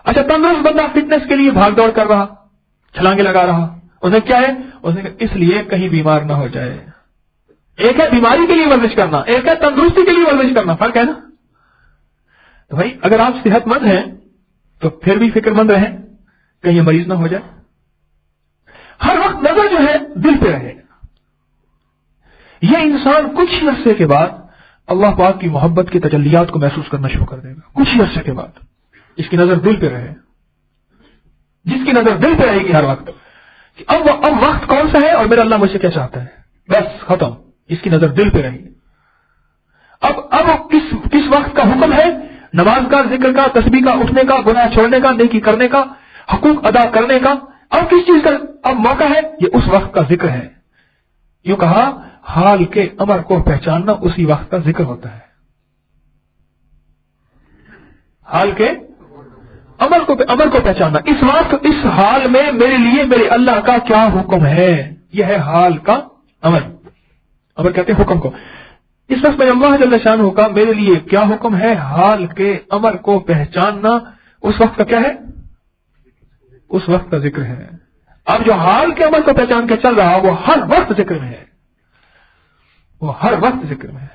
اچھا تندرست بندہ فٹنس کے لیے بھاگ دوڑ کر رہا, چھلانگے لگا رہا, اسے کیا ہے, اسے اس لیے کہیں بیمار نہ ہو جائے. ایک ہے بیماری کے لیے ورزش کرنا, ایک ہے تندرستی کے لیے ورزش کرنا, فرق ہے نا. تو بھائی اگر آپ صحت مند ہیں تو پھر بھی فکر مند رہیں کہیں مریض نہ ہو جائے. ہر وقت نظر جو ہے دل پہ رہے. یہ انسان کچھ ہی عرصے کے بعد اللہ پاک کی محبت کی تجلیات کو محسوس کرنا شروع کر دے گا. کچھ ہی عرصے کے بعد اس کی نظر دل پہ رہے. جس کی نظر دل پہ رہے گی ہر وقت, اب وقت کون سا ہے اور میرا اللہ مجھ سے کیا چاہتا ہے, بس ختم. اس کی نظر دل پہ رہے گی. اب کس وقت کا حکم ہے, نماز کا, ذکر کا, تسبیح کا, اٹھنے کا, گناہ چھوڑنے کا, نیکی کرنے کا, حقوق ادا کرنے کا. اب کس چیز کا اب موقع ہے, یہ اس وقت کا ذکر ہے. یوں کہا حال کے امر کو پہچاننا اسی وقت کا ذکر ہوتا ہے. حال کے امر کو پہچاننا, اس وقت اس حال میں میرے لیے میرے اللہ کا کیا حکم ہے, یہ ہے حال کا امر. امر کہتے ہیں حکم کو. اس وقت میں اللہ جل شانہ کا میرے لیے کیا حکم ہے, حال کے امر کو پہچاننا اس وقت کا کیا ہے, اس وقت کا ذکر ہے. اب جو حال کے امر کو پہچان کے چل رہا وہ ہر وقت ذکر میں ہے, وہ ہر وقت ذکر میں ہے.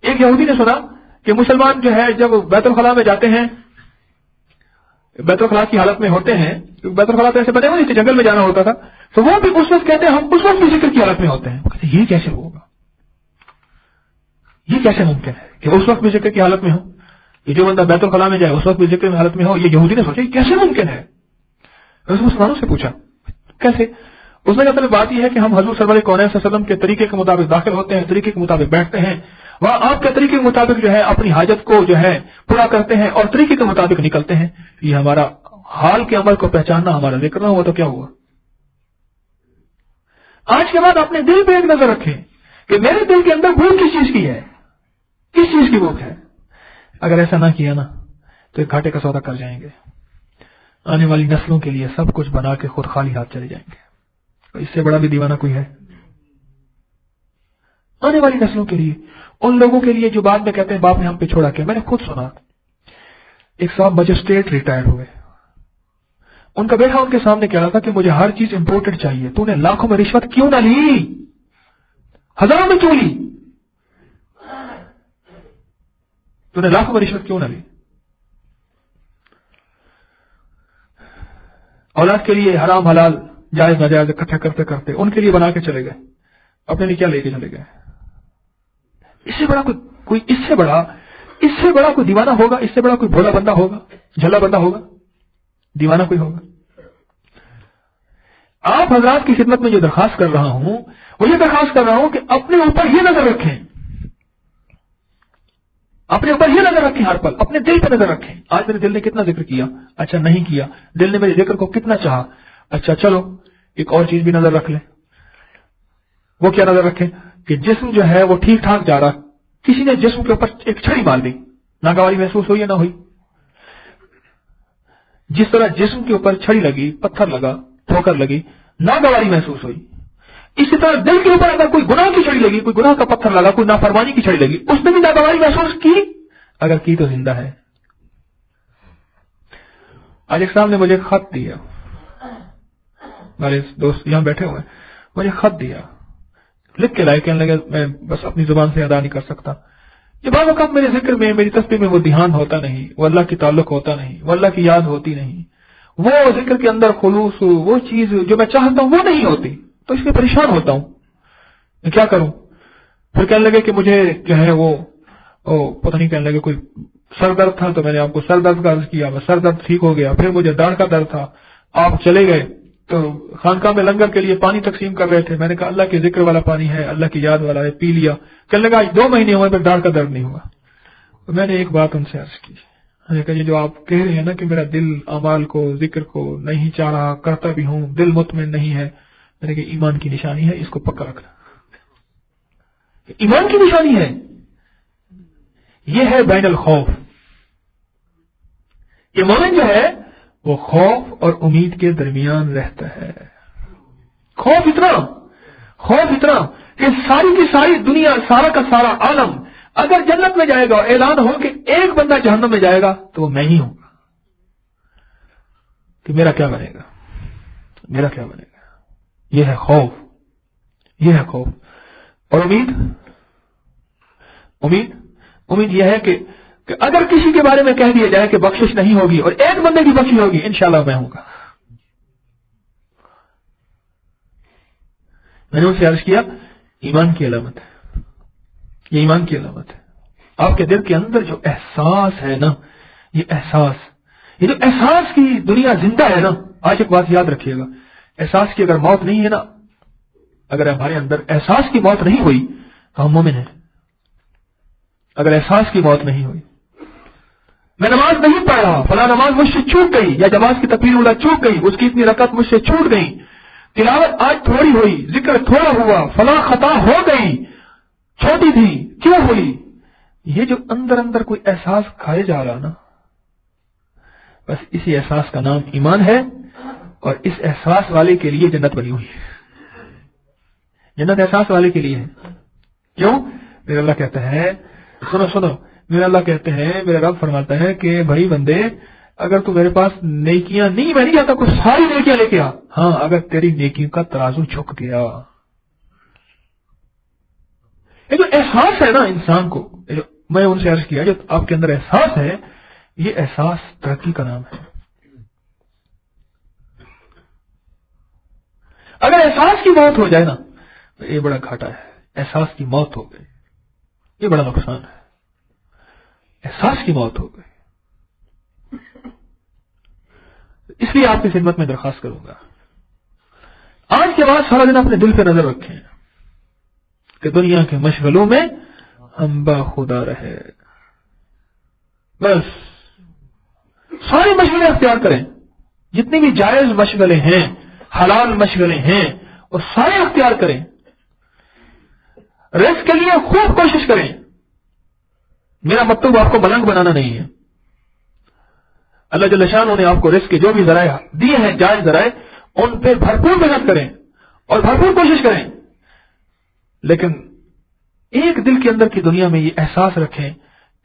ایک یہودی نے سنا کہ مسلمان جو ہے جب بیت الخلاء میں جاتے ہیں, بیت الخلاء کی حالت میں ہوتے ہیں, بیت الخلاء تو ایسے بنے ہوئے جنگل میں جانا ہوتا تھا, تو وہ بھی اس وقت کہتے ہیں ہم اس وقت بھی ذکر کی حالت میں ہوتے ہیں. کہتے یہ کیسے ہوگا, یہ کیسے ممکن ہے کہ اس وقت بھی ذکر کی حالت میں ہو, یہ جو بندہ بیت الخلاء میں جائے اس وقت بھی ذکر کی حالت میں ہو. یہ یہودی نے سوچا یہ کیسے ممکن ہے. مسلمانوں سے پوچھا کیسے. اس نے کہا بات یہ ہے کہ ہم حضور صلی اللہ علیہ وسلم کے طریقے کے مطابق داخل ہوتے ہیں, طریقے کے مطابق بیٹھتے ہیں, وہاں آپ کے طریقے کے مطابق جو ہے اپنی حاجت کو جو ہے پورا کرتے ہیں اور طریقے کے مطابق نکلتے ہیں. یہ ہمارا حال کے عمل کو پہچاننا ہمارا ذکر نہ ہوا تو کیا ہوا. آج کے بعد اپنے دل پہ ایک نظر رکھیں کہ میرے دل کے اندر بھوک کس چیز کی ہے, کس چیز کی بھوک ہے. اگر ایسا نہ کیا نا تو ایک گھاٹے کا سودا کر جائیں گے. آنے والی نسلوں کے لیے سب کچھ بنا کے خود خالی ہاتھ چلے جائیں گے. اس سے بڑا بھی دیوانہ کوئی ہے. آنے والی نسلوں کے لیے, ان لوگوں کے لیے جو بعد میں کہتے ہیں باپ نے ہم پہ چھوڑا کیا. میں نے خود سنا ایک صاحب مجسٹریٹ ریٹائر ہوئے, ان کا بیٹا ان کے سامنے کہہ رہا تھا کہ مجھے ہر چیز امپورٹڈ چاہیے. تو نے لاکھوں میں رشوت کیوں نہ لی, ہزاروں میں کیوں لی, تو نے لاکھوں میں رشوت کیوں نہ لی. اولاد کے لیے حرام حلال جائز ناجائز اکٹھا کرتے کرتے ان کے لیے بنا کے چلے گئے, اپنے لیے کیا لے کے چلے گئے. اس سے بڑا کوئی دیوانہ ہوگا, اس سے بڑا کوئی بھولا بندہ ہوگا, جھلا بندہ ہوگا, دیوانہ کوئی ہوگا. آپ حضرات کی خدمت میں جو درخواست کر رہا ہوں وہ یہ درخواست کر رہا ہوں کہ اپنے اوپر یہ نظر رکھیں, اپنے اوپر یہ نظر رکھیں, ہر پل اپنے دل پہ نظر رکھیں. آج میرے دل نے کتنا ذکر کیا, اچھا نہیں کیا. دل نے میرے ذکر کو کتنا چاہا, اچھا چلو ایک اور چیز بھی نظر رکھ لیں. وہ کیا نظر رکھیں کہ جسم جو ہے وہ ٹھیک ٹھاک جا رہا, کسی نے جسم کے اوپر ایک چھڑی مار دی, ناگواری محسوس ہوئی یا نہ ہوئی. جس طرح جسم کے اوپر چھڑی لگی, پتھر لگا, ٹھوکر لگی, ناگواری محسوس ہوئی, اسی طرح دل کے اوپر اگر کوئی گناہ کی چھڑی لگی, کوئی گناہ کا پتھر لگا, کوئی نافرمانی کی چھڑی لگی, اس نے بھی ناگواری محسوس کی, اگر کی تو زندہ ہے. آج ایک صاحب نے مجھے خط دیا, ہمارے دوست یہاں بیٹھے ہوئے, مجھے خط دیا, لکھ کے لائے, کہنے لگے میں بس اپنی زبان سے ادا نہیں کر سکتا. یہ بعض اوقات میرے ذکر میں, میری تسبیح میں وہ دھیان ہوتا نہیں, وہ اللہ کی تعلق ہوتا نہیں, وہ اللہ کی یاد ہوتی نہیں, وہ ذکر کے اندر خلوص, وہ چیز جو میں چاہتا ہوں وہ نہیں ہوتی, تو اس لیے پریشان ہوتا ہوں. میں کیا کروں. پھر کہنے لگے کہ مجھے جو ہے وہ پتہ نہیں, کہنے لگے کوئی سر درد تھا تو میں نے آپ کو سر درد کا عرض کیا, میں سر درد ٹھیک ہو گیا. پھر مجھے داڑھ کا درد تھا, آپ چلے گئے تو خانقاہ میں لنگر کے لیے پانی تقسیم کر رہے تھے, میں نے کہا اللہ کے ذکر والا پانی ہے, اللہ کی یاد والا ہے, پی لیا. کہنے لگا آج 2 مہینے ہوئے پھر داڑھ کا درد نہیں ہوا. میں نے ایک بات ان سے عرض کی, میں نے کہا یہ جو آپ کہہ رہے ہیں نا کہ میرا دل اعمال کو, ذکر کو نہیں چاہ رہا, کرتا بھی ہوں, دل مطمئن نہیں ہے, میں نے کہا ایمان کی نشانی ہے, اس کو پکا رکھنا. ایمان کی نشانی ہے, یہ ہے بین الخوف. یہ مومن جو ہے وہ خوف اور امید کے درمیان رہتا ہے. خوف اتنا کہ ساری کی ساری دنیا, سارا کا سارا عالم اگر جنت میں جائے گا اور اعلان ہو کہ ایک بندہ جہنم میں جائے گا تو وہ میں ہی ہوں گا. کہ میرا کیا بنے گا، میرا کیا بنے گا. یہ ہے خوف، یہ ہے خوف. اور امید یہ ہے کہ اگر کسی کے بارے میں کہہ دیا جائے کہ بخشش نہیں ہوگی اور ایک بندے کی بخشش ہوگی، انشاءاللہ میں ہوں گا. میں نے اسے عرض کیا ایمان کی علامت ہے، یہ ایمان کی علامت ہے. آپ کے دل کے اندر جو احساس ہے نا، یہ جو احساس کی دنیا زندہ ہے نا. آج ایک بات یاد رکھیے گا، احساس کی اگر موت نہیں ہے نا، اگر ہمارے اندر احساس کی موت نہیں ہوئی تو ہم مومن ہیں. اگر احساس کی موت نہیں ہوئی، میں نماز نہیں پڑھ رہا، فلاں نماز مجھ سے چھوٹ گئی، یا نماز کی تکبیر اولا چھوٹ گئی، اس کی اتنی رکعت مجھ سے چھوٹ گئی، تلاوت آج تھوڑی ہوئی، ذکر تھوڑا ہوا، فلاں خطا ہو گئی، چھوٹی تھی کیوں ہوئی. یہ جو اندر اندر کوئی احساس کھائے جا رہا نا، بس اسی احساس کا نام ایمان ہے. اور اس احساس والے کے لیے جنت بنی ہوئی ہے. جنت احساس والے کے لیے ہے. کیوں؟ میرا اللہ کہتا ہے، سنو میرا اللہ کہتے ہیں، میرا رب فرماتا ہے کہ بھائی بندے، اگر تو میرے پاس نیکیاں نہیں، میں نہیں چاہتا کچھ ساری نیکیاں لے کے آ، ہاں اگر تیری نیکیوں کا ترازو جھک گیا. یہ جو احساس ہے نا انسان کو، جو میں ان سے عرض کیا، جو آپ کے اندر احساس ہے، یہ احساس ترقی کا نام ہے. اگر احساس کی موت ہو جائے نا تو یہ بڑا گھاٹا ہے. احساس کی موت ہو گئی، یہ بڑا نقصان ہے. احساس کی موت ہو گئی. اس لیے آپ کی خدمت میں درخواست کروں گا، آج کے بعد سارا دن اپنے دل پہ نظر رکھیں کہ دنیا کے مشغلوں میں ہم باخدا رہے. بس ساری مشغلیں اختیار کریں، جتنی بھی جائز مشغلیں ہیں، حلال مشغلیں ہیں، اور سارے اختیار کریں. رزق کے لیے خوب کوشش کریں. میرا مطلب آپ کو ملنگ بنانا نہیں ہے. اللہ جل شانہ نے آپ کو رزق کے جو بھی ذرائع دیے ہیں، جائز ذرائع، ان پہ بھرپور محنت کریں اور بھرپور کوشش کریں. لیکن ایک دل کے اندر کی دنیا میں یہ احساس رکھیں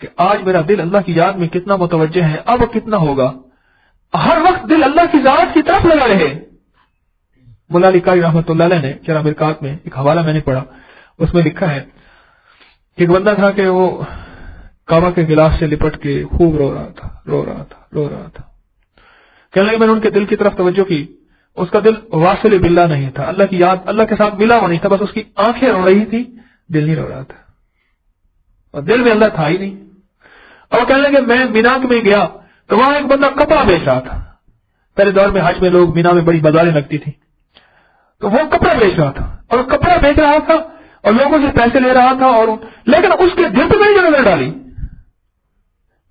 کہ آج میرا دل اللہ کی یاد میں کتنا متوجہ ہے، اب کتنا ہوگا. ہر وقت دل اللہ کی ذات کی طرف لگا رہے. مولا علی قاری رحمۃ اللہ علیہ نے شرح مرقات میں ایک حوالہ میں نے پڑھا، اس میں لکھا ہے کہ ایک بندہ تھا کہ وہ کعبہ کے گلاف سے لپٹ کے خوب رو رہا تھا. کہنے لگے میں نے ان کے دل کی طرف توجہ کی، اس کا دل واصل باللہ نہیں تھا، اللہ کی یاد، اللہ کے ساتھ ملا ہوا نہیں تھا، بس اس کی آنکھیں رو رہی تھی، دل نہیں رو رہا تھا، اور دل میں اللہ تھا ہی نہیں. اور کہنے لگے میں مینا میں گیا تو وہاں ایک بندہ کپڑا بیچ رہا تھا. پہلے دور میں حج میں لوگ مینا میں بڑی بازاریں لگتی تھی، تو وہ کپڑا بیچ رہا تھا، اور کپڑا بیچ رہا تھا اور لوگوں سے پیسے لے رہا تھا، اور لیکن اس کے دل پہ میری جو نظر ڈالی،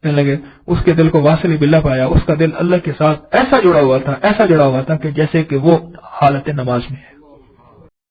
کہنے لگے اس کے دل کو واصل باللہ پایا. اس کا دل اللہ کے ساتھ ایسا جڑا ہوا تھا کہ جیسے کہ وہ حالت نماز میں ہے.